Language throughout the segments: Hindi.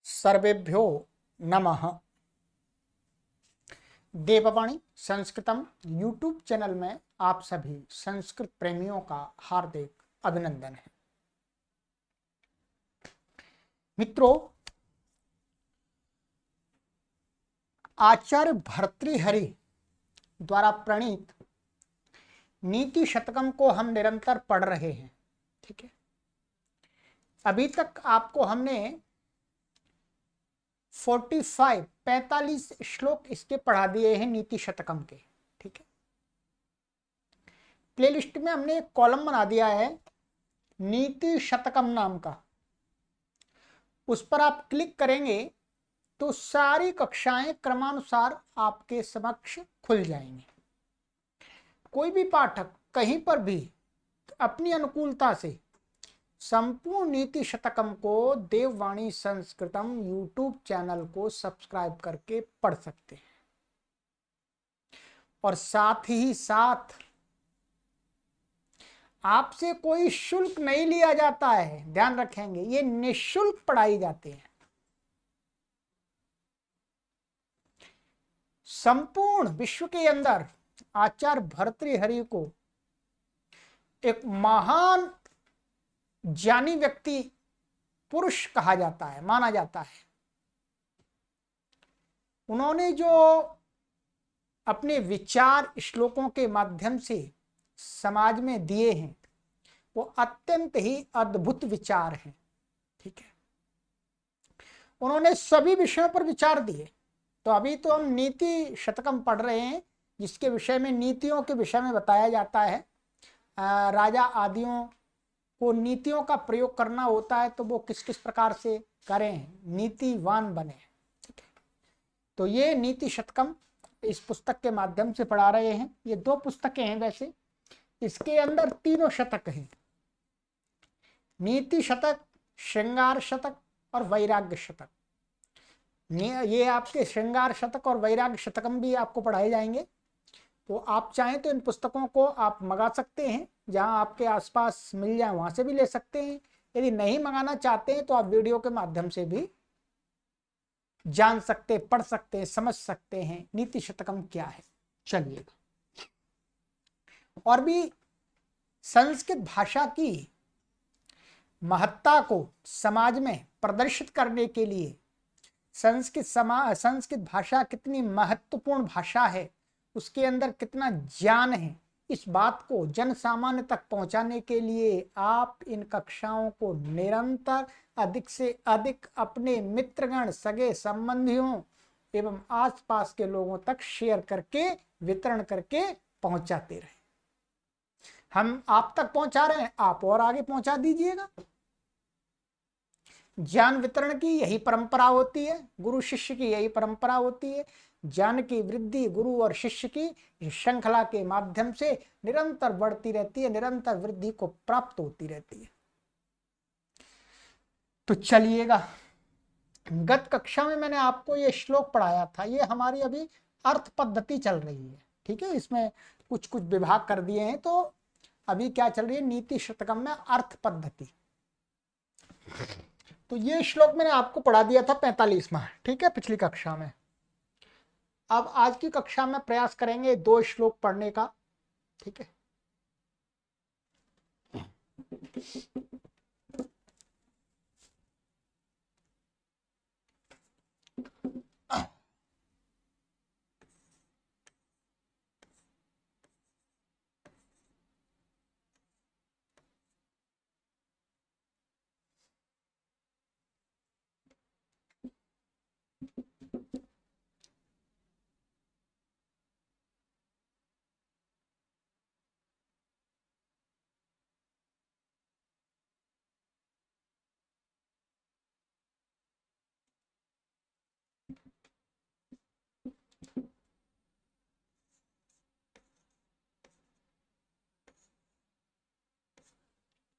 सर्वेभ्यो नमः। देववाणी संस्कृतम यूट्यूब चैनल में आप सभी संस्कृत प्रेमियों का हार्दिक अभिनंदन है। मित्रों, आचार्य भर्तृहरि द्वारा प्रणीत नीति शतकम को हम निरंतर पढ़ रहे हैं। ठीक है, अभी तक आपको हमने 45 श्लोक इसके पढ़ा दिए हैं नीति शतकम के। ठीक है, प्लेलिस्ट में हमने एक कॉलम बना दिया है नीति शतकम नाम का। उस पर आप क्लिक करेंगे तो सारी कक्षाएं क्रमानुसार आपके समक्ष खुल जाएंगी। कोई भी पाठक कहीं पर भी अपनी अनुकूलता से संपूर्ण नीति शतकम को देववाणी संस्कृतम यूट्यूब चैनल को सब्सक्राइब करके पढ़ सकते हैं। और साथ ही साथ आपसे कोई शुल्क नहीं लिया जाता है, ध्यान रखेंगे, ये निःशुल्क पढ़ाई जाती है। संपूर्ण विश्व के अंदर आचार्य भर्तृहरि को एक महान ज्ञानी व्यक्ति पुरुष कहा जाता है, माना जाता है। उन्होंने जो अपने विचार श्लोकों के माध्यम से समाज में दिए हैं वो अत्यंत ही अद्भुत विचार हैं। ठीक है, उन्होंने सभी विषयों पर विचार दिए। तो अभी तो हम नीति शतकम पढ़ रहे हैं, जिसके विषय में नीतियों के विषय में बताया जाता है। राजा आदियों को नीतियों का प्रयोग करना होता है तो वो किस किस प्रकार से करें, नीतिवान बने। ठीक है, तो ये नीति शतकम इस पुस्तक के माध्यम से पढ़ा रहे हैं। ये 2 पुस्तकें हैं वैसे, इसके अंदर 3 शतक हैं, नीति शतक, श्रृंगार शतक और वैराग्य शतक। ये आपके श्रृंगार शतक और वैराग्य शतकम भी आपको पढ़ाए जाएंगे। तो आप चाहें तो इन पुस्तकों को आप मंगा सकते हैं, जहां आपके आसपास मिल जाए वहां से भी ले सकते हैं। यदि नहीं मंगाना चाहते हैं तो आप वीडियो के माध्यम से भी जान सकते, पढ़ सकते हैं, समझ सकते हैं नीति शतकम क्या है। चलिए, और भी संस्कृत भाषा की महत्ता को समाज में प्रदर्शित करने के लिए संस्कृत भाषा कितनी महत्वपूर्ण भाषा है, उसके अंदर कितना ज्ञान है, इस बात को जन सामान्य तक पहुंचाने के लिए आप इन कक्षाओं को निरंतर अधिक से अधिक अपने मित्रगण, सगे संबंधियों एवं आसपास के लोगों तक शेयर करके, वितरण करके पहुंचाते रहे। हम आप तक पहुंचा रहे हैं, आप और आगे पहुंचा दीजिएगा। ज्ञान वितरण की यही परंपरा होती है, गुरु शिष्य की यही परंपरा होती है। ज्ञान की वृद्धि गुरु और शिष्य की श्रृंखला के माध्यम से निरंतर बढ़ती रहती है, निरंतर वृद्धि को प्राप्त होती रहती है। तो चलिएगा, गत कक्षा में मैंने आपको ये श्लोक पढ़ाया था। ये हमारी अभी अर्थ पद्धति चल रही है। ठीक है, इसमें कुछ कुछ विभाग कर दिए हैं। तो अभी क्या चल रही है, नीति शतकम में अर्थ पद्धति। तो ये श्लोक मैंने आपको पढ़ा दिया था 45वां। ठीक है, पिछली कक्षा में। अब आज की कक्षा में प्रयास करेंगे 2 श्लोक पढ़ने का। ठीक है,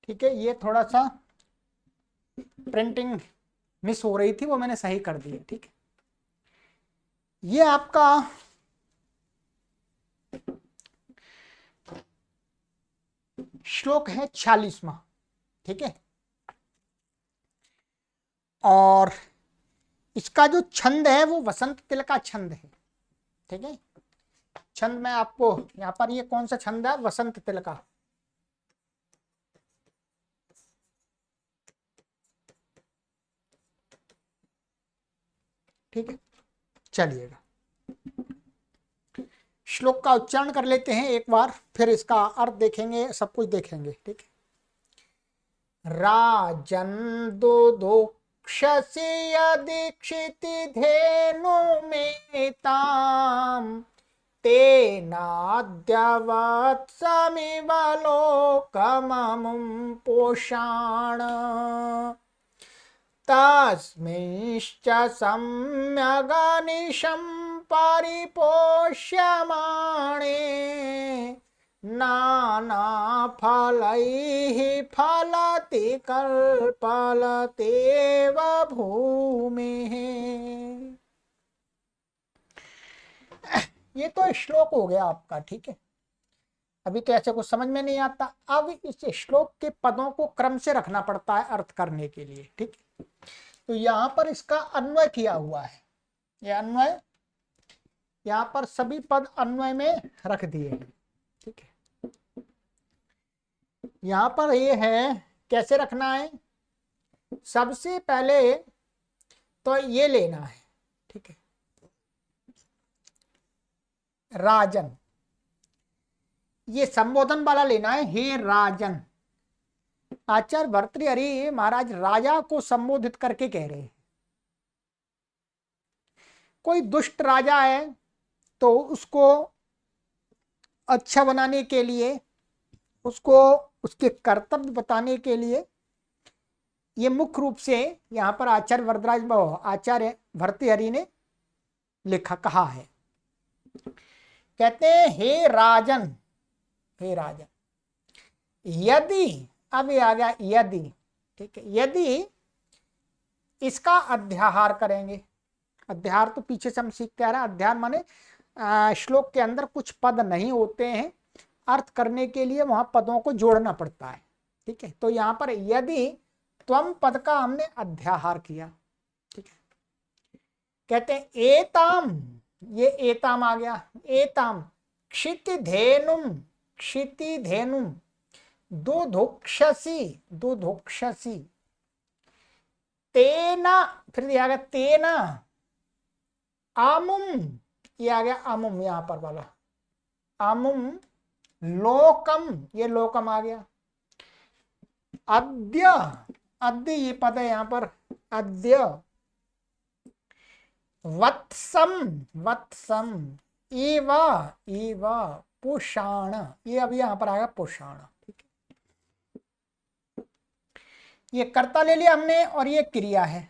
ठीक है, ये थोड़ा सा प्रिंटिंग मिस हो रही थी, वो मैंने सही कर दी है। ठीक है, ये आपका श्लोक है 46वां। ठीक है, और इसका जो छंद है वो वसंत तिल का छंद है। ठीक है, छंद में आपको यहाँ पर ये कौन सा छंद है, वसंत तिल का। ठीक है, चलिएगा श्लोक का उच्चारण कर लेते हैं एक बार, फिर इसका अर्थ देखेंगे, सब कुछ देखेंगे। ठीक है। राजन दुदुक्षसि यदि क्षितिधेनु मेताम तेनाद्य वत्समिव लोकममुं पोषाण तस्मिंश्च सम्यगनिशं परिपोष्यमाणे नानाफलैः फलति कल्पलतेव भूमिः। ये तो श्लोक हो गया आपका। ठीक है, अभी तो ऐसे कुछ समझ में नहीं आता, अब इस श्लोक के पदों को क्रम से रखना पड़ता है अर्थ करने के लिए। ठीक है, तो यहां पर इसका अन्वय किया हुआ है, ये अन्वय यहां पर सभी पद अन्वय में रख दिए हैं। ठीक है, यहां पर ये है कैसे रखना है, सबसे पहले तो ये लेना है। ठीक है, राजन, ये संबोधन वाला लेना है, हे राजन। आचार्य भर्तृहरि महाराज राजा को संबोधित करके कह रहे हैं। कोई दुष्ट राजा है तो उसको अच्छा बनाने के लिए, उसको उसके कर्तव्य बताने के लिए ये मुख्य रूप से यहाँ पर आचार्य भर्तृहरि ने लिखा कहा है। कहते हैं हे राजन, हे राजन, यदि, अब ये आ गया यदि। ठीक है, यदि इसका अध्याहार करेंगे, अध्याहार तो पीछे से हम सीखते आ रहे हैं, अध्याहार माने श्लोक के अंदर कुछ पद नहीं होते हैं, अर्थ करने के लिए वहां पदों को जोड़ना पड़ता है। ठीक है, तो यहां पर यदि त्वम पद का हमने अध्याहार किया। ठीक है, कहते हैं एताम, ये एताम आ गया, एताम क्षितिधेनुम, क्षितिधेनुम दुधुक्षसि, दुधुक्षसि तेना, फिर दिया गया तेना आमुम, ये आ गया आमुम यहां पर वाला, आमुम लोकम, ये लोकम आ गया। अद्य, अद्य ये पद है यहां पर, अद्य वत्सम, वत्सम इव, इव पुषाण, ये अभी यहां पर आएगा पुषाण। ठीक है, ये कर्ता ले लिया हमने और ये क्रिया है,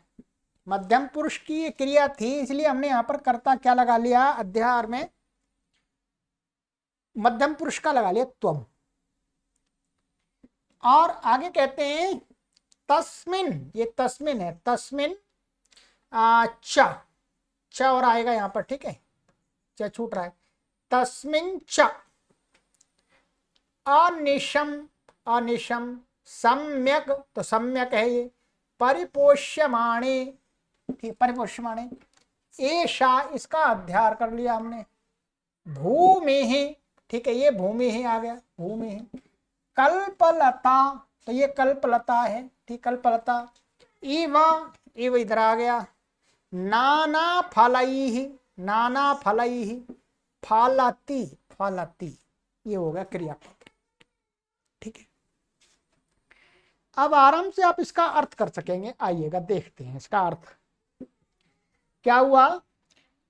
मध्यम पुरुष की ये क्रिया थी, इसलिए हमने यहां पर कर्ता क्या लगा लिया, अध्याहार में मध्यम पुरुष का लगा लिया त्वम। और आगे कहते हैं तस्मिन, ये तस्मिन है, तस्मिन च और आएगा यहां पर। ठीक है, च छूट रहा है, तस्मिन च अनिशम, अनिशम सम्यक, तो सम्यक है ये, परिपोष्यमाणे, ठीक, परिपोष्यमाणे ऐशा, इसका अध्याहार कर लिया हमने, भूमि ही, ठीक है, ये भूमि ही आ गया, भूमि ही, कल्पलता, तो ये कल्पलता है। ठीक, कल्पलता, इव, इव इधर आ गया, नाना फलैहि, नाना फलैहि फलति, फलति, ये हो गया क्रियापद। ठीक है, अब आराम से आप इसका अर्थ कर सकेंगे, आइएगा देखते हैं इसका अर्थ क्या हुआ।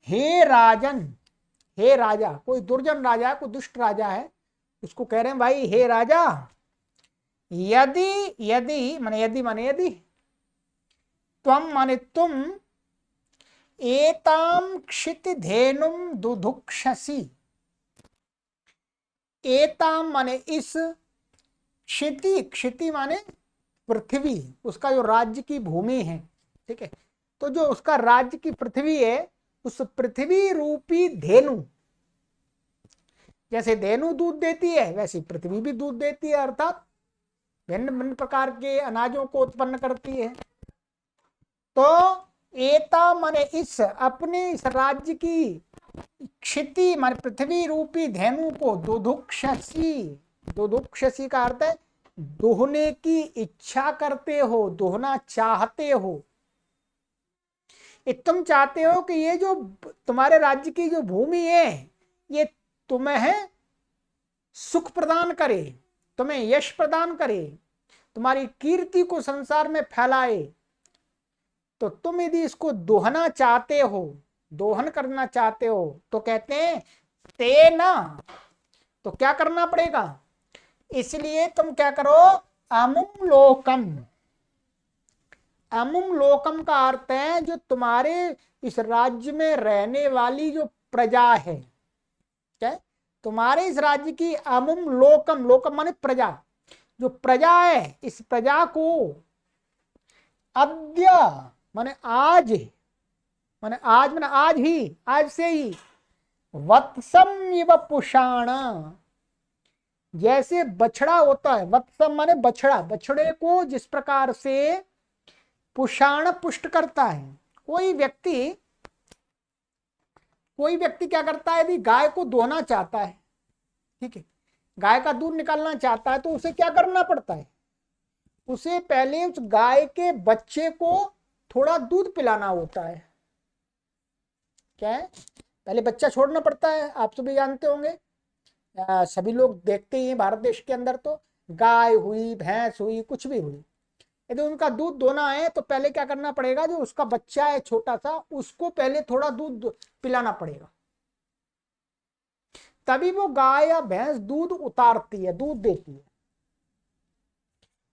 हे राजन, हे राजा, कोई दुर्जन राजा है, कोई दुष्ट राजा है, उसको कह रहे हैं भाई हे राजा, यदि, यदि माने यदि, माने यदि, त्वम माने तुम, एताम क्षितिधेनुम दुधुक्षसि, एताम माने इस, क्षिति, क्षिति माने पृथ्वी, उसका जो राज्य की भूमि है। ठीक है, तो जो उसका राज्य की पृथ्वी है, उस पृथ्वी रूपी धेनु, जैसे धेनु दूध देती है वैसी पृथ्वी भी दूध देती है, अर्थात भिन्न भिन्न प्रकार के अनाजों को उत्पन्न करती है। तो एता माने इस, अपने इस राज्य की क्षिति माने पृथ्वी रूपी धेनु को दुदुक्षसी, दुदुक्षसी का अर्थ है दोहने की इच्छा करते हो, दोहना चाहते हो। तुम चाहते हो कि ये जो तुम्हारे राज्य की जो भूमि है ये तुम्हें सुख प्रदान करे, तुम्हें यश प्रदान करे, तुम्हारी कीर्ति को संसार में फैलाए। तो तुम यदि इसको दोहना चाहते हो, दोहन करना चाहते हो, तो कहते हैं तेना, तो क्या करना पड़ेगा? इसलिए तुम क्या करो, अमुम लोकम। अमुम लोकम का अर्थ है जो तुम्हारे इस राज्य में रहने वाली जो प्रजा है, क्या है? तुम्हारे इस राज्य की अमुम लोकम, लोकम माने प्रजा, जो प्रजा है इस प्रजा को अद्य माने आज, माने आज माने आज ही, आज से ही, वत्सम इव पुषाण, जैसे बछड़ा होता है, वत्सम माने बछड़ा, बछड़े को जिस प्रकार से पुषाण पुष्ट करता है। कोई व्यक्ति क्या करता है, यदि गाय को दोहना चाहता है, ठीक है, गाय का दूध निकालना चाहता है, तो उसे क्या करना पड़ता है? उसे पहले उस गाय के बच्चे को थोड़ा दूध पिलाना होता है। क्या है? पहले बच्चा छोड़ना पड़ता है, आप सभी जानते होंगे। सभी लोग देखते ही हैं भारत देश के अंदर, तो गाय हुई, भैंस हुई, कुछ भी हुई, यदि उनका दूध दोना है तो पहले क्या करना पड़ेगा, जो उसका बच्चा है छोटा सा, उसको पहले थोड़ा दूध पिलाना पड़ेगा, तभी वो गाय या भैंस दूध उतारती है, दूध देती है।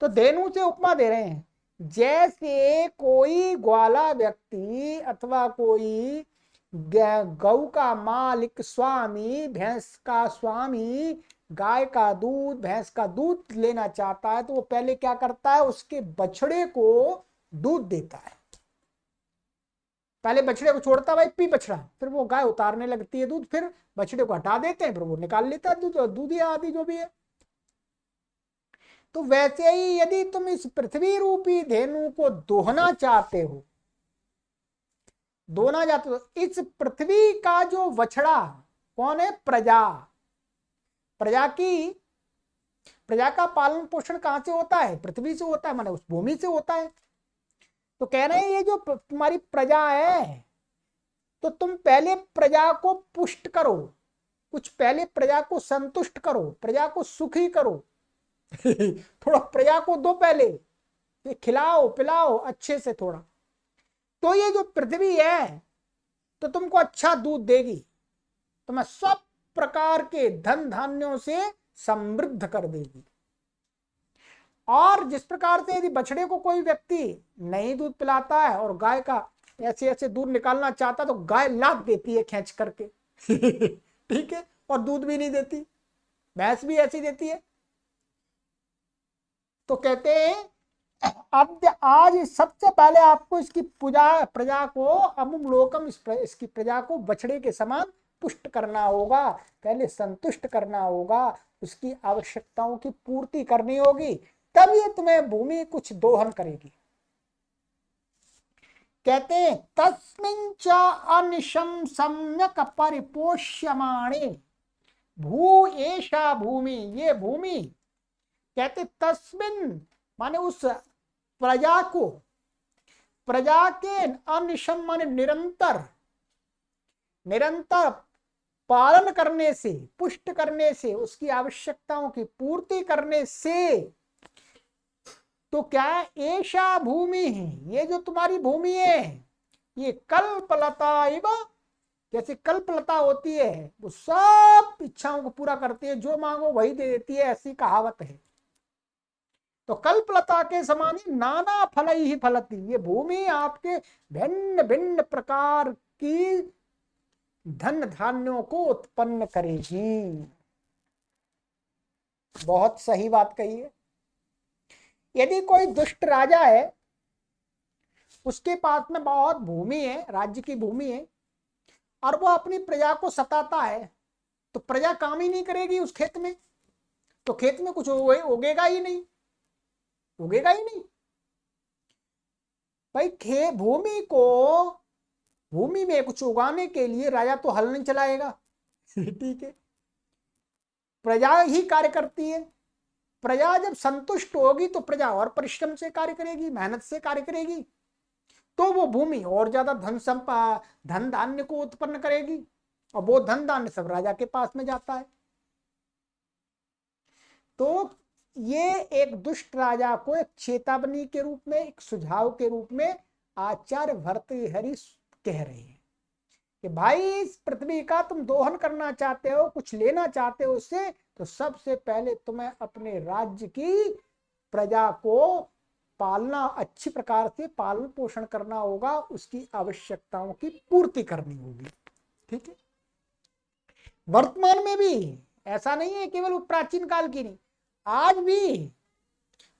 तो धेनु से उपमा दे रहे हैं, जैसे कोई ग्वाला व्यक्ति अथवा कोई गौ का मालिक, स्वामी, भैंस का स्वामी गाय का दूध, भैंस का दूध लेना चाहता है, तो वो पहले क्या करता है, उसके बछड़े को दूध देता है। पहले बछड़े को छोड़ता है, भाई पी बछड़ा, फिर वो गाय उतारने लगती है दूध, फिर बछड़े को हटा देते हैं, फिर वो निकाल लेता है दूध, दूध या आदि जो भी है। तो वैसे ही यदि तुम इस पृथ्वी रूपी धेनु को दोहना चाहते हो, दोहना चाहते हो, इस पृथ्वी का जो बछड़ा कौन है? प्रजा। प्रजा का पालन पोषण कहां से होता है? पृथ्वी से होता है, माने उस भूमि से होता है। तो कह रहे हैं ये जो तुम्हारी प्रजा है, तो तुम पहले प्रजा को पुष्ट करो, कुछ पहले प्रजा को संतुष्ट करो, प्रजा को सुखी करो। थोड़ा प्रजा को दो पहले, ये खिलाओ पिलाओ अच्छे से थोड़ा, तो ये जो पृथ्वी है तो तुमको अच्छा दूध देगी, तुम्हें सब प्रकार के धन धान्यों से समृद्ध कर देगी। और जिस प्रकार से यदि बछड़े को कोई व्यक्ति नहीं दूध पिलाता है और गाय का ऐसे ऐसे दूध निकालना चाहता, तो गाय लाद देती है खींच करके। ठीक है, और दूध भी नहीं देती, भैंस भी ऐसी देती है। तो कहते हैं अब आज सबसे पहले आपको इसकी प्रजा को अमुम लोकम, इसकी प्रजा को बछड़े के समान पुष्ट करना होगा, पहले संतुष्ट करना होगा, उसकी आवश्यकताओं की पूर्ति करनी होगी, तब ये तुम्हें भूमि कुछ दोहन करेगी। कहते हैं तस्मिन् च अनिशम सम्यक परिपोष्यमाणे भू एषा भूमि, ये भूमि। कहते तस्मिन् माने उस प्रजा को, प्रजा के अनिशम माने निरंतर, निरंतर पालन करने से, पुष्ट करने से, उसकी आवश्यकताओं की पूर्ति करने से, तो क्या है? ऐसा भूमि है, ये जो तुम्हारी भूमि है ये कल्पलता इव, जैसे कल्पलता होती है वो सब इच्छाओं को पूरा करती है, जो मांगो वही दे देती है, ऐसी कहावत है। तो कल्पलता के समान ही नाना फल ही फलती, ये भूमि आपके भिन्न भिन्न प्रकार की धन धान्यों को उत्पन्न करेगी। बहुत सही बात कही है। यदि कोई दुष्ट राजा है, उसके पास में बहुत भूमि है, राज्य की भूमि है, और वो अपनी प्रजा को सताता है, तो प्रजा काम ही नहीं करेगी उस खेत में, तो खेत में कुछ उगेगा ही नहीं, उगेगा ही नहीं। भाई भूमि में कुछ उगाने के लिए राजा तो हल नहीं चलाएगा। ठीक है, प्रजा ही कार्य करती है। प्रजा जब संतुष्ट होगी तो प्रजा और परिश्रम से कार्य करेगी, मेहनत से कार्य करेगी, तो वो भूमि और ज्यादा धन धान्य को उत्पन्न करेगी, और वो धन धान्य सब राजा के पास में जाता है। तो ये एक दुष्ट राजा को एक चेतावनी के रूप में, एक सुझाव के रूप में आचार्य भर्तृहरि कह रहे हैं कि भाई इस पृथ्वी का तुम दोहन करना चाहते हो, कुछ लेना चाहते हो उससे, तो सबसे पहले तुम्हें अपने राज्य की प्रजा को पालना, अच्छी प्रकार से पालन पोषण करना होगा, उसकी आवश्यकताओं की पूर्ति करनी होगी। ठीक है, वर्तमान में भी ऐसा नहीं है, केवल प्राचीन काल की नहीं, आज भी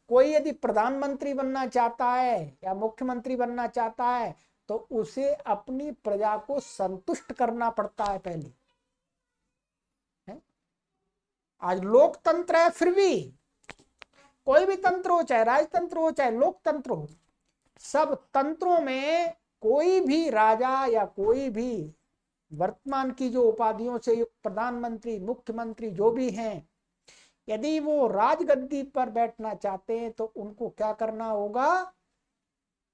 कोई यदि प्रधानमंत्री बनना चाहता है या मुख्यमंत्री बनना चाहता है तो उसे अपनी प्रजा को संतुष्ट करना पड़ता है पहले। है? आज लोकतंत्र है, फिर भी कोई भी तंत्र हो, चाहे राजतंत्र हो चाहे लोकतंत्र हो, सब तंत्रों में कोई भी राजा या कोई भी वर्तमान की जो उपाधियों से युक्त प्रधानमंत्री, मुख्यमंत्री जो भी हैं, यदि वो राजगद्दी पर बैठना चाहते हैं तो उनको क्या करना होगा?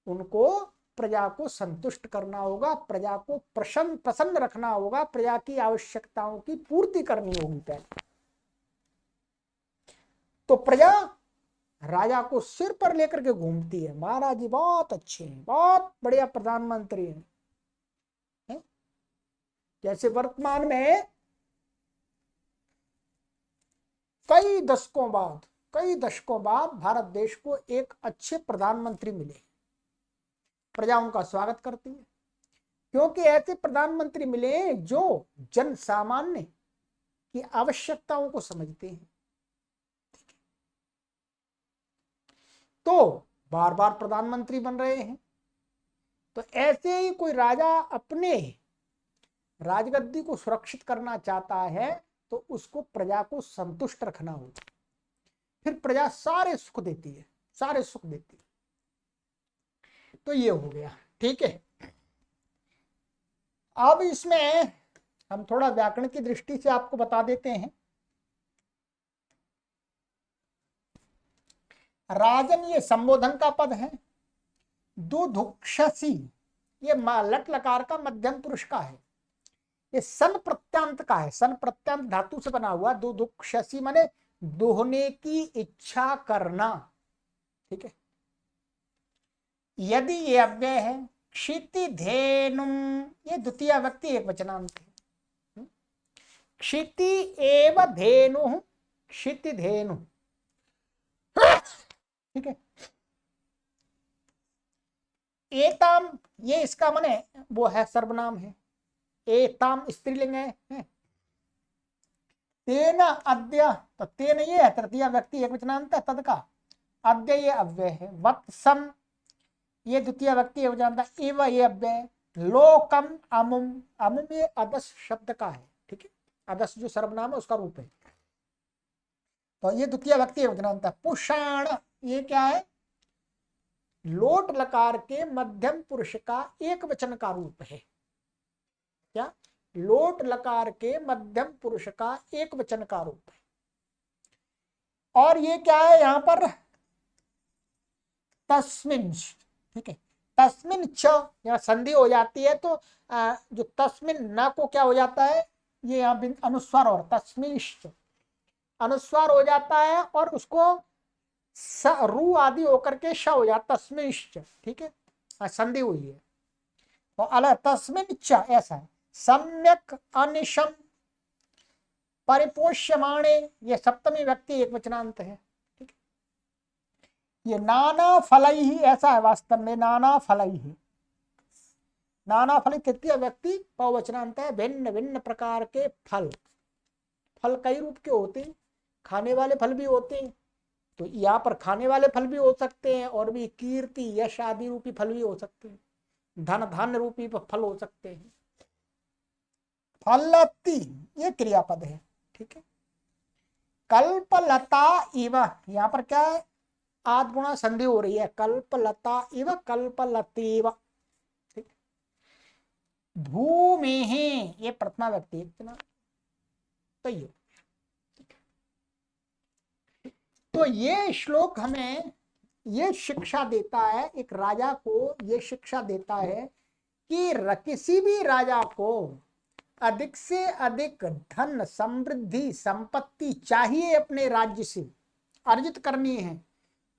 उनको प्रजा को संतुष्ट करना होगा, प्रजा को प्रसन्न रखना होगा, प्रजा की आवश्यकताओं की पूर्ति करनी होगी पहले। तो प्रजा राजा को सिर पर लेकर के घूमती है, महाराज जी बहुत अच्छे हैं, बहुत बढ़िया प्रधानमंत्री हैं। है? जैसे वर्तमान में कई दशकों बाद भारत देश को एक अच्छे प्रधानमंत्री मिले, प्रजा उनका स्वागत करती है, क्योंकि ऐसे प्रधानमंत्री मिले जो जन सामान्य की आवश्यकताओं को समझते हैं। तो बार बार प्रधानमंत्री बन रहे हैं। तो ऐसे ही कोई राजा अपने राजगद्दी को सुरक्षित करना चाहता है तो उसको प्रजा को संतुष्ट रखना होगा, फिर प्रजा सारे सुख देती है। तो ये हो गया। ठीक है, अब इसमें हम थोड़ा व्याकरण की दृष्टि से आपको बता देते हैं। राजन ये संबोधन का पद है। दुधुक्षसी ये लट लकार का मध्यम पुरुष का है। ये सन प्रत्यांत का है, सन प्रत्यांत धातु से बना हुआ। दुधुक्षसी माने दोहने की इच्छा करना। ठीक है, यदि ये अव्यय है। क्षितिधेनुम ये द्वितीय व्यक्ति एक वचनांत है। क्षिति एव धेनु, क्षितिधेनु। ठीक है, एताम ये इसका माने वो है सर्वनाम है। एताम स्त्रीलिंग है। तेन अद्य, तो तेन ये है तृतीय व्यक्ति एक वचनांत है तद का। अद्य ये अव्यय है। वत्सम ये द्वितीय व्यक्ति एक वचनांत। एव ये अव्यय। लोकम अमुम, अमुम ये अदस शब्द का है। ठीक है, अदस जो सर्वनाम है उसका रूप है। तो ये द्वितीय व्यक्ति एक वचनांत है। पुषाण ये क्या है? लोट लकार के मध्यम पुरुष का एक वचन का रूप है। क्या? लोट लकार के मध्यम पुरुष का एक वचन का रूप है। और ये क्या है यहां पर? तस्मिन। ठीक है, तस्मिन च यहाँ संधि हो जाती है तो जो तस्मिन न को क्या हो जाता है? ये यहाँ अनुस्वार और तस्मिश्च अनुस्वार हो जाता है और उसको रू आदि होकर के श हो जाता तस्मिश्च। ठीक है, संधि हुई है तो अलग तस्मिन च ऐसा है। सम्यक अनिशम परिपोष्यमाणे ये सप्तमी व्यक्ति एक वचनांत है। ठीक है, ये नाना फलई ही ऐसा है वास्तव में। नाना फलई ही, नाना फल तृतीय व्यक्ति बहुवचनांत है। भिन्न भिन्न प्रकार के फल, फल कई रूप के होते हैं। खाने वाले फल भी होते हैं, तो यहाँ पर खाने वाले फल भी हो सकते हैं और भी कीर्ति यश आदि रूपी फल भी हो सकते हैं। धन धान्य रूपी फल हो सकते हैं। फलती ये क्रियापद है। ठीक है, कल्पलता इव यहाँ पर क्या है? आद्गुणा संधि हो रही है, कल्पलता इव कल्पलतेव। ठीक, भूमि ये प्रथमा व्यक्ति इतना तो ये श्लोक हमें ये शिक्षा देता है, एक राजा को ये शिक्षा देता है कि किसी भी राजा को अधिक से अधिक धन, समृद्धि, संपत्ति चाहिए अपने राज्य से अर्जित करनी है,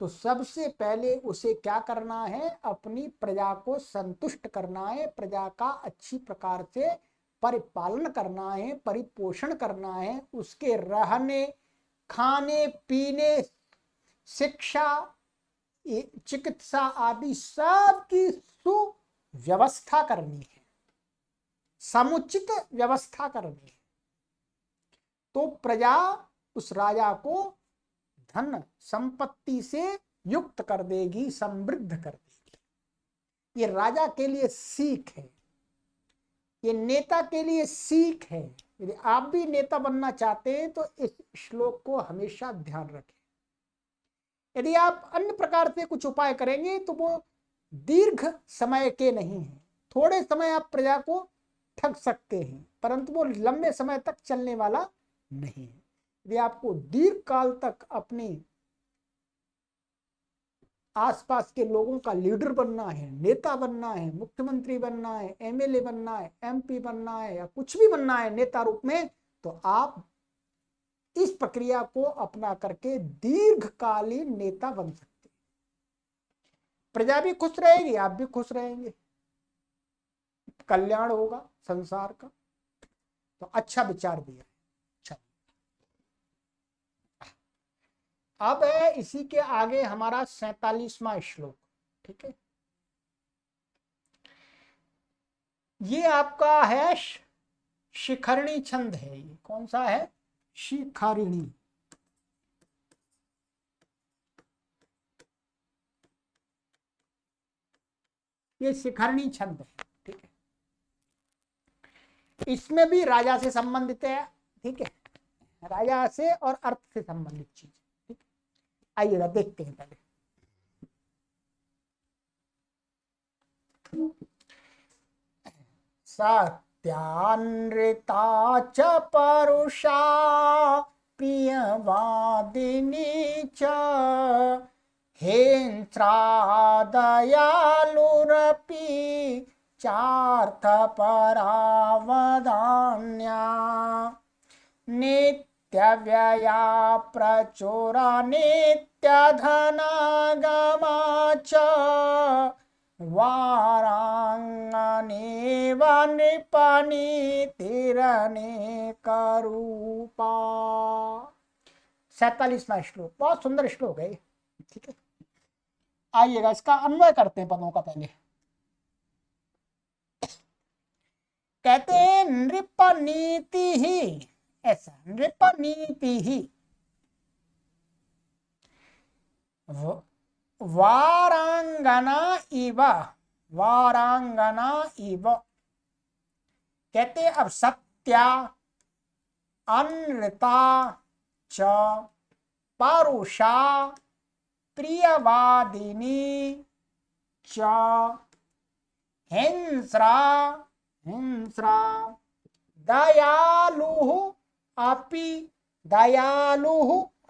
तो सबसे पहले उसे क्या करना है, अपनी प्रजा को संतुष्ट करना है, प्रजा का अच्छी प्रकार से परिपालन करना है, परिपोषण करना है, उसके रहने, खाने पीने, शिक्षा, चिकित्सा आदि सब की सुव्यवस्था करनी है, समुचित व्यवस्था करनी है। तो प्रजा उस राजा को धन संपत्ति से युक्त कर देगी, समृद्ध कर देगी। ये राजा के लिए सीख है, ये नेता के लिए सीख है। यदि आप भी नेता बनना चाहते हैं तो इस श्लोक को हमेशा ध्यान रखें। यदि आप अन्य प्रकार से कुछ उपाय करेंगे तो वो दीर्घ समय के नहीं है। थोड़े समय आप प्रजा को ठग सकते हैं, परंतु वो लंबे समय तक चलने वाला नहीं है। यदि आपको दीर्घ काल तक अपने आसपास के लोगों का लीडर बनना है, नेता बनना है, मुख्यमंत्री बनना है, एमएलए बनना है, एमपी बनना है, या कुछ भी बनना है नेता रूप में, तो आप इस प्रक्रिया को अपना करके दीर्घकालीन नेता बन सकते हैं। प्रजा भी खुश रहेगी, आप भी खुश रहेंगे, कल्याण होगा संसार का। तो अच्छा विचार दिया। अब है इसी के आगे हमारा 47वां श्लोक। ठीक है, ये आपका है शिखरिणी छंद है। ये कौन सा है? शिखरिणी। ये शिखरिणी छंद है। ठीक है, इसमें भी राजा से संबंधित है। ठीक है, राजा से और अर्थ से संबंधित चीज। ठीक, आइएगा देखते हैं पहले। सत्यानृता च परुषा प्रियवादिनी च हेंस्रादयालुरपि चार्थपरावदान्या नित्यव्यया प्रचुरा नित्यधनागमा च वारांगनेव नृपनीतिरनेकरूपा। 47वां श्लोक बहुत सुंदर श्लोक है। ठीक है, आइएगा इसका अन्वय करते हैं पदों का। पहले कहते हैं नृपनीति ही, ऐसा नृपनीति ही वारांगना इव, वारांगना इव। कहते अब सत्या अनृता च परुषा प्रियवादिनी च हिंस्रा, हिंस्रा दयालु अपि, दयालु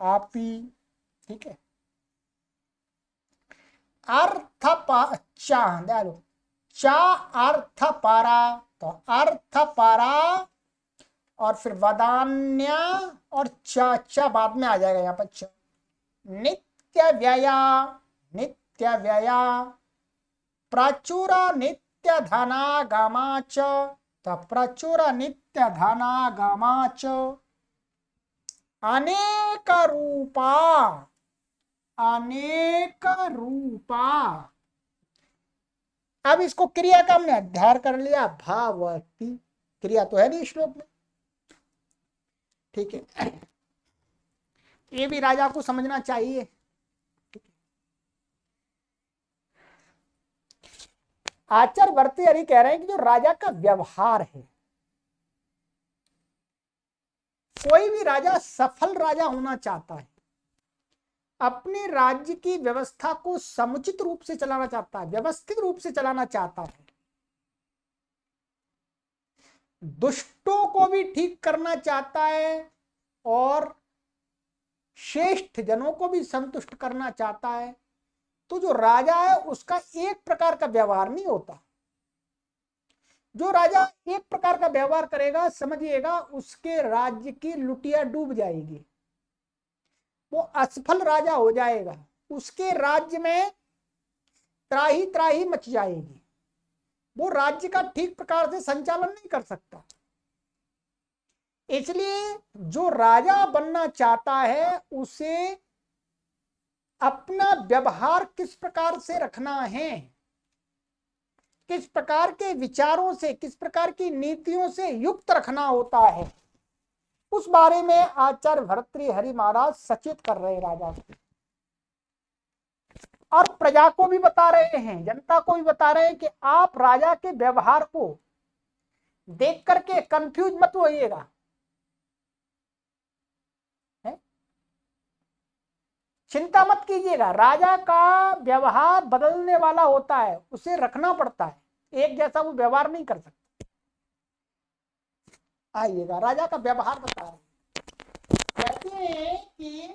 अपि। ठीक है, अर्थ दयालु चा अर्थ परा, तो अर्थ परा और फिर वदान्या और च बाद में आ जाएगा यहाँ पर च। नित्य व्यया, नित्य व्यया प्रचुर नित्य धनागमा च, तो प्रचुर नित्य धनागमा च अनेक रूपा, अनेक रूपा। अब इसको क्रिया का हमने अध्याय कर लिया, भावती। क्रिया तो है नहीं श्लोक में। ठीक है, ये भी राजा को समझना चाहिए। आचार्य भर्तृहरि कह रहे हैं कि जो राजा का व्यवहार है, कोई भी राजा सफल राजा होना चाहता है अपने राज्य की व्यवस्था को समुचित रूप से चलाना चाहता है, व्यवस्थित रूप से चलाना चाहता है, दुष्टों को भी ठीक करना चाहता है और श्रेष्ठ जनों को भी संतुष्ट करना चाहता है, तो जो राजा है उसका एक प्रकार का व्यवहार नहीं होता। जो राजा एक प्रकार का व्यवहार करेगा, समझिएगा उसके राज्य की लुटिया डूब जाएगी, वो असफल राजा हो जाएगा, उसके राज्य में त्राही त्राही मच जाएगी, वो राज्य का ठीक प्रकार से संचालन नहीं कर सकता। इसलिए जो राजा बनना चाहता है उसे अपना व्यवहार किस प्रकार से रखना है, किस प्रकार के विचारों से, किस प्रकार की नीतियों से युक्त रखना होता है, उस बारे में आचार्य भर्तृहरि महाराज सचेत कर रहे राजा को, और प्रजा को भी बता रहे हैं, जनता को भी बता रहे हैं कि आप राजा के व्यवहार को देख करके कंफ्यूज मत होइएगा, चिंता मत कीजिएगा। राजा का व्यवहार बदलने वाला होता है, उसे रखना पड़ता है, एक जैसा वो व्यवहार नहीं कर सकता। आइएगा, राजा का व्यवहार बता रहे हैं, कहते हैं कि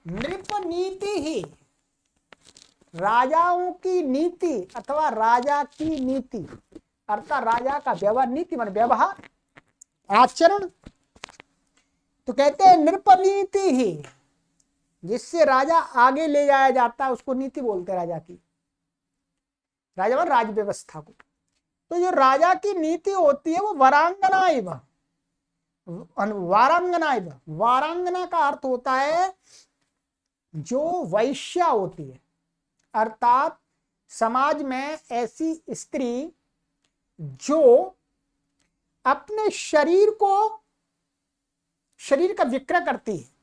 नृप नीति ही, राजाओं की नीति अथवा राजा की नीति अर्थात राजा का व्यवहार, नीति मान व्यवहार, आचरण, तो कहते हैं नृप नीति ही, जिससे राजा आगे ले जाया जाता है उसको नीति बोलते हैं राजा की, राजा मान राज व्यवस्था को। तो जो राजा की नीति होती है वो वरांगना इव, वारांगना इव, वारांगना का अर्थ होता है जो वैश्या होती है, अर्थात समाज में ऐसी स्त्री जो अपने शरीर का विक्रय करती है,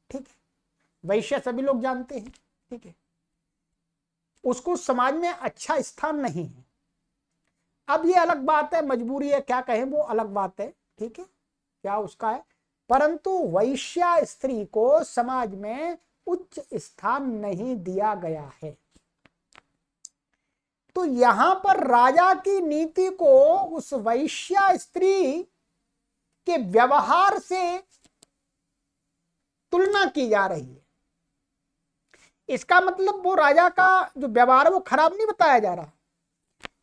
ठीक है, वैश्य सभी लोग जानते हैं, ठीक है, उसको समाज में अच्छा स्थान नहीं है। अब ये अलग बात है, मजबूरी है, क्या कहें, वो अलग बात है, ठीक है, क्या उसका है, परंतु वैश्या स्त्री को समाज में उच्च स्थान नहीं दिया गया है। तो यहां पर राजा की नीति को उस वैश्या स्त्री के व्यवहार से तुलना की जा रही है। इसका मतलब वो राजा का जो व्यवहार है वो खराब नहीं बताया जा रहा,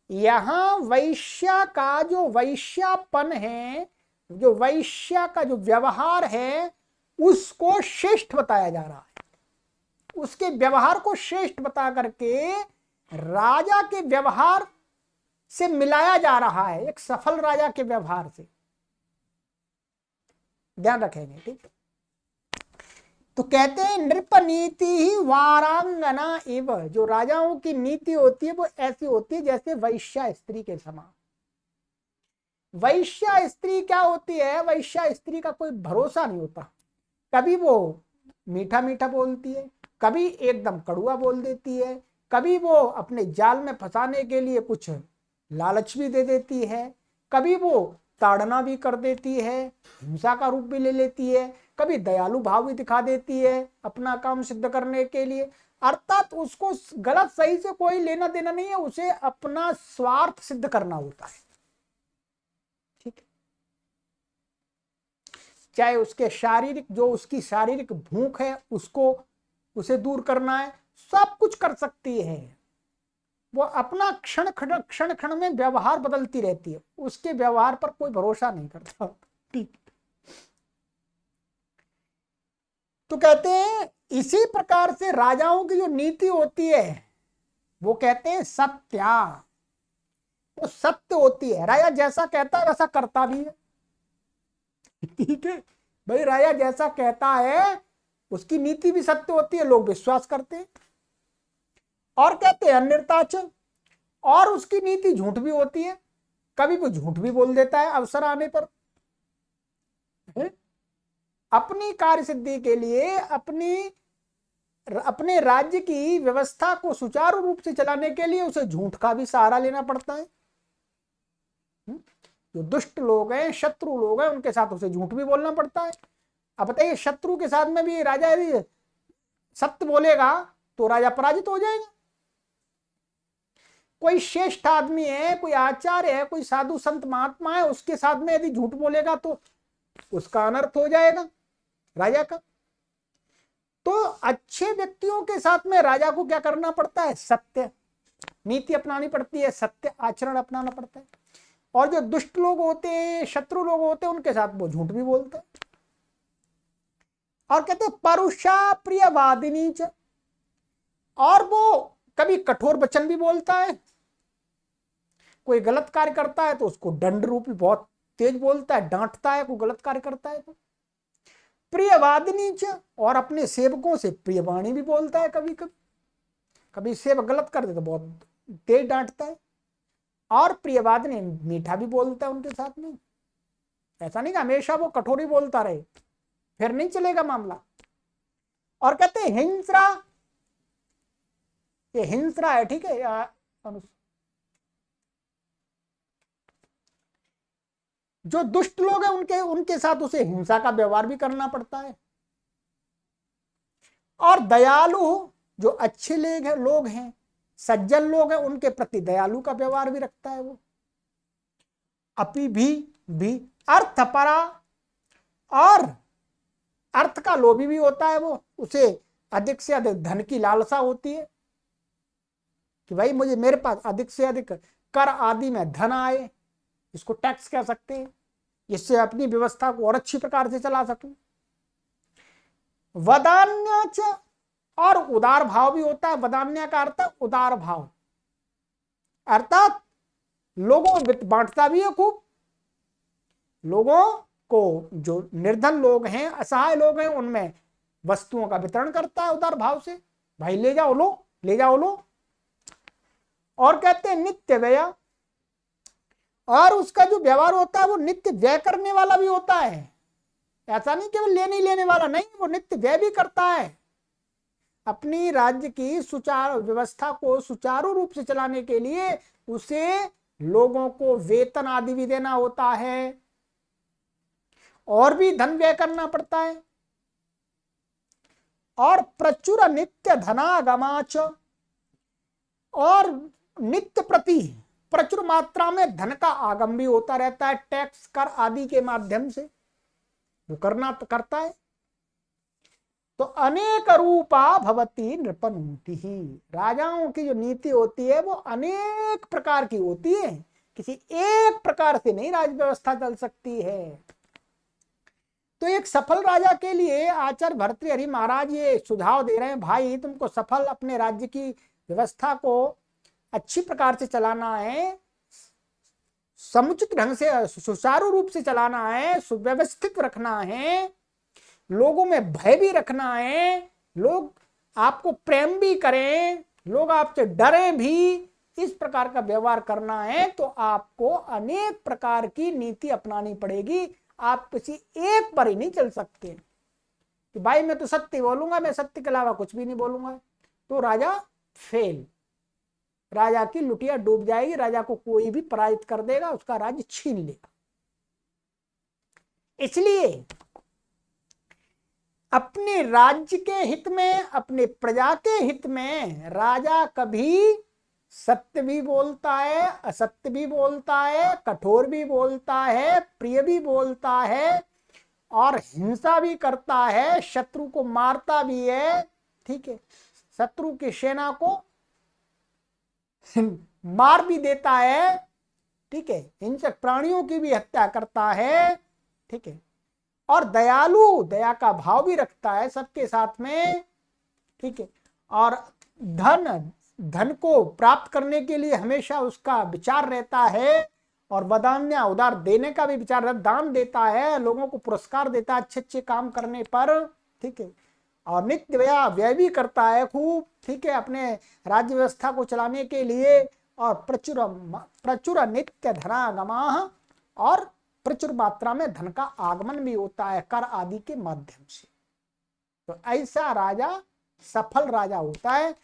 यहां वैश्या का जो वैश्यापन है, जो वैश्या का जो व्यवहार है उसको श्रेष्ठ बताया जा रहा है, उसके व्यवहार को श्रेष्ठ बता करके राजा के व्यवहार से मिलाया जा रहा है, एक सफल राजा के व्यवहार से, ध्यान रखेंगे, ठीक है। तो कहते हैं नृप नीति ही वारांगना एव, जो राजाओं की नीति होती है वो ऐसी होती है जैसे वैश्या स्त्री के समान। वैश्या स्त्री क्या होती है, वैश्या स्त्री का कोई भरोसा नहीं होता, कभी वो मीठा मीठा बोलती है, कभी एकदम कड़ुआ बोल देती है, कभी वो अपने जाल में फंसाने के लिए कुछ लालच भी दे देती है, कभी वो ताड़ना भी कर देती है, हिंसा का रूप भी ले लेती है, कभी दयालु भाव भी दिखा देती है अपना काम सिद्ध करने के लिए, अर्थात उसको गलत सही से कोई लेना देना नहीं है, उसे अपना स्वार्थ सिद्ध करना होता है, ठीक है। चाहे उसके शारीरिक, जो उसकी शारीरिक भूख है उसको उसे दूर करना है, सब कुछ कर सकती है, वो अपना क्षण क्षण में व्यवहार बदलती रहती है, उसके व्यवहार पर कोई भरोसा नहीं करता, ठीक। तो कहते हैं इसी प्रकार से राजाओं की जो नीति होती है वो कहते हैं सत्या, वो सत्य होती है, राजा जैसा कहता है वैसा करता भी है, ठीक है भाई, राजा जैसा कहता है उसकी नीति भी सत्य होती है, लोग विश्वास करते हैं। और कहते हैं अन्यताच, और उसकी नीति झूठ भी होती है, कभी वो झूठ भी बोल देता है अवसर आने पर, अपनी कार्य सिद्धि के लिए, अपने राज्य की व्यवस्था को सुचारू रूप से चलाने के लिए उसे झूठ का भी सहारा लेना पड़ता है। जो दुष्ट लोग हैं, शत्रु लोग हैं, उनके साथ उसे झूठ भी बोलना पड़ता है। अब बताइए, शत्रु के साथ में भी राजा यदि सत्य बोलेगा तो राजा पराजित हो जाएगा। कोई श्रेष्ठ आदमी है, कोई आचार्य है, कोई साधु संत महात्मा है, उसके साथ में यदि झूठ बोलेगा तो उसका अनर्थ हो जाएगा राजा का। तो अच्छे व्यक्तियों के साथ में राजा को क्या करना पड़ता है? सत्य नीति अपनानी पड़ती है, सत्य आचरण अपनाना पड़ता है। और जो दुष्ट लोग होते हैं, शत्रु लोग होते हैं, उनके साथ वो झूठ भी बोलते हैं। और कहते हैं परुषा प्रियवादिनी च, और वो कभी कठोर वचन भी बोलता है। कोई गलत कार्य करता है तो उसको दंड रूपी बहुत तेज बोलता है, डांटता है। कोई गलत कार्य करता है तो प्रियवादिनी च, और अपने सेवकों से प्रियवाणी भी बोलता है। कभी कभी कभी सेवक गलत कर दे तो बहुत तेज डांटता है। और प्रियवादिनी, मीठा भी बोलता है उनके साथ में। ऐसा नहीं कि हमेशा वो कठोर ही बोलता रहे, फिर नहीं चलेगा मामला। और कहते हैं हिंस्रा, ये हिंस्रा है, ठीक है। जो दुष्ट लोग हैं उनके उनके साथ उसे हिंसा का व्यवहार भी करना पड़ता है। और दयालु, जो अच्छे लोग हैं, सज्जन लोग हैं, उनके प्रति दयालु का व्यवहार भी रखता है वो। अपि भी अर्थपरा, और अर्थ का लोभी भी होता है वो। उसे अधिक से अधिक धन की लालसा होती है कि भाई मुझे, मेरे पास अधिक से अधिक कर आदि में धन आए, इसको टैक्स कह सकते हैं, इससे अपनी व्यवस्था को और अच्छी प्रकार से चला सकूं। वदान्य, और उदार भाव भी होता है। वदान्य का अर्थ उदार भाव, अर्थात लोगों को वित्त बांटता भी है खूब। लोगों को, जो निर्धन लोग हैं, असहाय लोग हैं, उनमें वस्तुओं का वितरण करता है उदार भाव से। भाई ले जाओ लो, ले जाओ लो। और कहते हैं नित्य व्यय, और उसका जो व्यवहार होता है वो नित्य व्यय करने वाला भी होता है। ऐसा नहीं केवल लेने ही लेने वाला, नहीं, वो नित्य व्यय भी करता है। अपनी राज्य की सुचारू व्यवस्था को सुचारू रूप से चलाने के लिए उसे लोगों को वेतन आदि भी देना होता है, और भी धन व्यय करना पड़ता है। और प्रचुर नित्य धनागमाच, और नित्य प्रति प्रचुर मात्रा में धन का आगम भी होता रहता है, टैक्स कर आदि के माध्यम से वो करता है। तो अनेक रूपा भवती नृपनुति ही, राजाओं की जो नीति होती है वो अनेक प्रकार की होती है, किसी एक प्रकार से नहीं राज व्यवस्था चल सकती है। तो एक सफल राजा के लिए आचार्य भर्तृहरि महाराज ये सुझाव दे रहे हैं, भाई तुमको सफल अपने राज्य की व्यवस्था को अच्छी प्रकार से चलाना है, समुचित ढंग से सुचारू रूप से चलाना है, सुव्यवस्थित रखना है, लोगों में भय भी रखना है, लोग आपको प्रेम भी करें, लोग आपसे डरे भी, इस प्रकार का व्यवहार करना है। तो आपको अनेक प्रकार की नीति अपनानी पड़ेगी। आप किसी एक पर ही नहीं चल सकते कि भाई मैं तो सत्य बोलूंगा, मैं सत्य के अलावा कुछ भी नहीं बोलूंगा, तो राजा फेल, राजा की लुटिया डूब जाएगी, राजा को कोई भी पराजित कर देगा, उसका राज्य छीन लेगा। इसलिए अपने राज्य के हित में, अपने प्रजा के हित में राजा कभी सत्य भी बोलता है, असत्य भी बोलता है, कठोर भी बोलता है, प्रिय भी बोलता है, और हिंसा भी करता है, शत्रु को मारता भी है, ठीक है, शत्रु की सेना को मार भी देता है, ठीक है, हिंसक प्राणियों की भी हत्या करता है, ठीक है, और दयालु, दया का भाव भी रखता है सबके साथ में, ठीक है, और धन को प्राप्त करने के लिए हमेशा उसका विचार रहता है, और वदान्य, उदार देने का भी विचार रहता, दान देता है, लोगों को पुरस्कार देता है अच्छे अच्छे काम करने पर, ठीक है, और नित्य व्यय भी करता है खूब, ठीक है, अपने राज्य व्यवस्था को चलाने के लिए, और प्रचुर नित्य धनागमाः, और प्रचुर मात्रा में धन का आगमन भी होता है कर आदि के माध्यम से। तो ऐसा राजा सफल राजा होता है,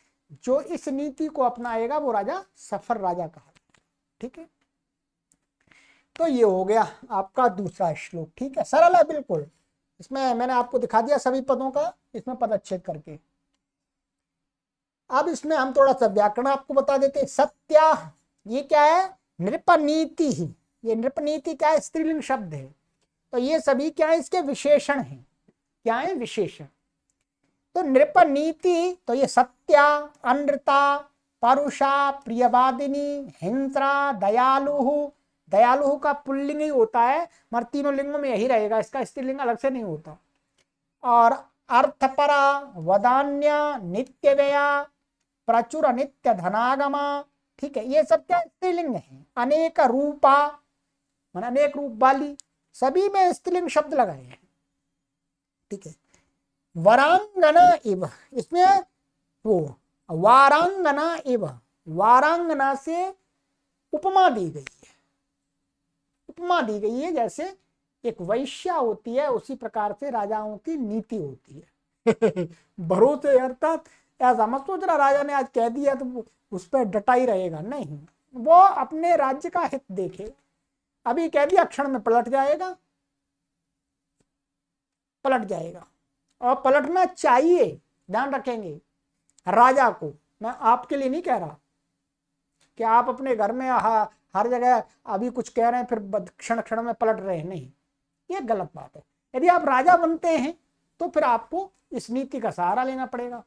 जो इस नीति को अपनाएगा वो राजा सफल राजा कहा, ठीक है। तो ये हो गया आपका दूसरा श्लोक, ठीक है, सरल है बिल्कुल। इसमें मैंने आपको दिखा दिया सभी पदों का इसमें पदच्छेद करके। अब इसमें हम थोड़ा सा व्याकरण आपको बता देते हैं। सत्या, ये क्या है? नृपनीति ही। ये नृपनीति क्या है? स्त्रीलिंग शब्द है। तो ये सभी क्या है? इसके विशेषण हैं। क्या है? विशेषण। तो नृपनीति, तो ये सत्या, अनृता, परुषा, प्रियवादिनी, हिंद्रा, दयालु। दयालु का पुल्लिंग ही होता है, मगर तीनों लिंगों में यही रहेगा, इसका स्त्रीलिंग अलग से नहीं होता। और अर्थपरा, वदान्य, नित्यव्यया, प्रचुर नित्य धनागमा, ठीक है, ये सब क्या स्त्रीलिंग है। अनेक रूपा, माने अनेक रूप वाली, सभी में स्त्रीलिंग शब्द लगाए हैं, ठीक है। वरांगना इव, इसमें वो वारांगना इव, वारांगना से उपमा दी गई है। उपमा दी गई है, जैसे एक वैश्या होती है उसी प्रकार से राजाओं की नीति होती है। भरोसे अर्थात ऐसा मत सोच रहा राजा ने आज कह दिया तो उस पर डटा ही रहेगा, नहीं, वो अपने राज्य का हित देखे। अभी कह दिया क्षण में पलट जाएगा, पलट जाएगा, और पलटना चाहिए। ध्यान रखेंगे राजा को, मैं आपके लिए नहीं कह रहा कि आप अपने घर में हर जगह अभी कुछ कह रहे हैं फिर क्षण क्षण में पलट रहे हैं, नहीं, ये गलत बात है। यदि आप राजा बनते हैं तो फिर आपको इस नीति का सहारा लेना पड़ेगा।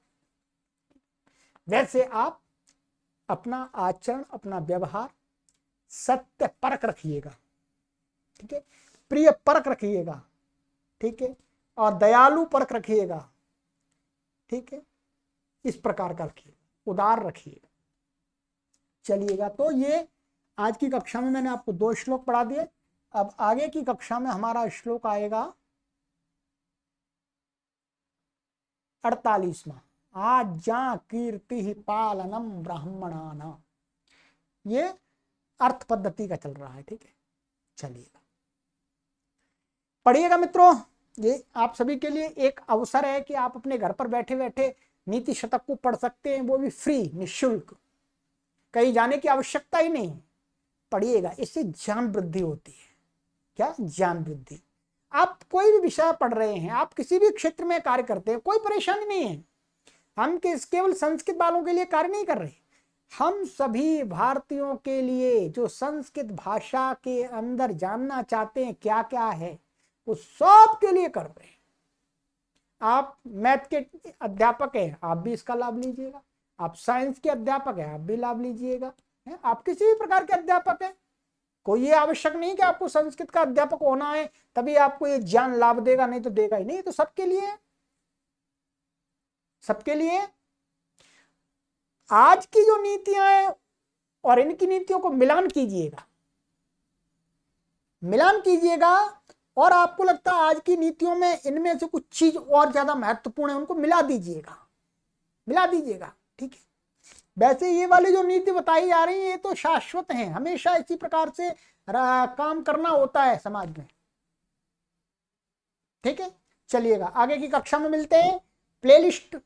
वैसे आप अपना आचरण, अपना व्यवहार सत्य परक रखिएगा, ठीक है, प्रिय परक रखिएगा, ठीक है, और दयालु परक रखिएगा, ठीक है, इस प्रकार का रखिएगा, उदार रखिएगा। चलिएगा, तो ये आज की कक्षा में मैंने आपको 2 श्लोक पढ़ा दिए। अब आगे की कक्षा में हमारा श्लोक आएगा 48वां, आज्ञा कीर्ति पालनम ब्राह्मणाना। ये अर्थ पद्धति का चल रहा है, ठीक है। चलिएगा, पढ़िएगा मित्रों। ये आप सभी के लिए एक अवसर है कि आप अपने घर पर बैठे बैठे नीति शतक को पढ़ सकते हैं, वो भी फ्री, निःशुल्क, कहीं जाने की आवश्यकता ही नहीं। पढ़िएगा, इससे ज्ञान वृद्धि होती है। क्या? ज्ञान वृद्धि। आप कोई भी विषय पढ़ रहे हैं, आप किसी भी क्षेत्र में कार्य करते हैं, कोई परेशानी नहीं है। हम केवल संस्कृत वालों के लिए कार्य नहीं कर रहे, हम सभी भारतीयों के लिए जो संस्कृत भाषा के अंदर जानना चाहते हैं क्या क्या है, वो सब के लिए कर रहे हैं। आप मैथ के अध्यापक हैं, आप भी इसका लाभ लीजिएगा। आप साइंस के अध्यापक हैं, आप भी लाभ लीजिएगा। आप किसी भी प्रकार के अध्यापक हैं, कोई ये आवश्यक नहीं कि आपको संस्कृत का अध्यापक होना है तभी आपको ये ज्ञान लाभ देगा, नहीं तो देगा ही नहीं। तो सबके लिए है, सबके लिए। आज की जो नीतियां हैं और इनकी नीतियों को मिलान कीजिएगा, मिलान कीजिएगा, और आपको लगता है आज की नीतियों में इनमें से कुछ चीज और ज्यादा महत्वपूर्ण है, उनको मिला दीजिएगा, मिला दीजिएगा, ठीक है। वैसे ये वाली जो नीति बताई जा रही है ये तो शाश्वत है, हमेशा इसी प्रकार से काम करना होता है समाज में, ठीक है। चलिएगा, आगे की कक्षा में मिलते हैं। प्लेलिस्ट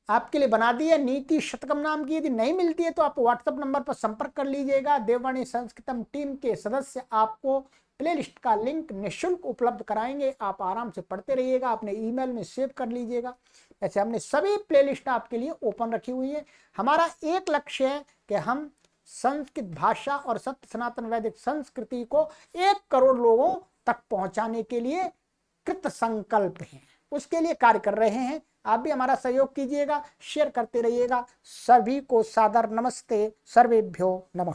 आपके लिए बना दी है नीति शतकम नाम की, यदि नहीं मिलती है तो आप व्हाट्सएप नंबर पर संपर्क कर लीजिएगा। देववाणी संस्कृतम टीम के सदस्य आपको प्लेलिस्ट का लिंक निःशुल्क उपलब्ध कराएंगे, आप आराम से पढ़ते रहिएगा, अपने ईमेल में सेव कर लीजिएगा। ऐसे हमने सभी प्लेलिस्ट आपके लिए ओपन रखी हुई है। हमारा एक लक्ष्य है कि हम संस्कृत भाषा और सत्य सनातन वैदिक संस्कृति को 1 करोड़ लोगों तक पहुंचाने के लिए कृत संकल्प हैं, उसके लिए कार्य कर रहे हैं। आप भी हमारा सहयोग कीजिएगा, शेयर करते रहिएगा। सभी को सादर नमस्ते, सर्वेभ्यो नमः।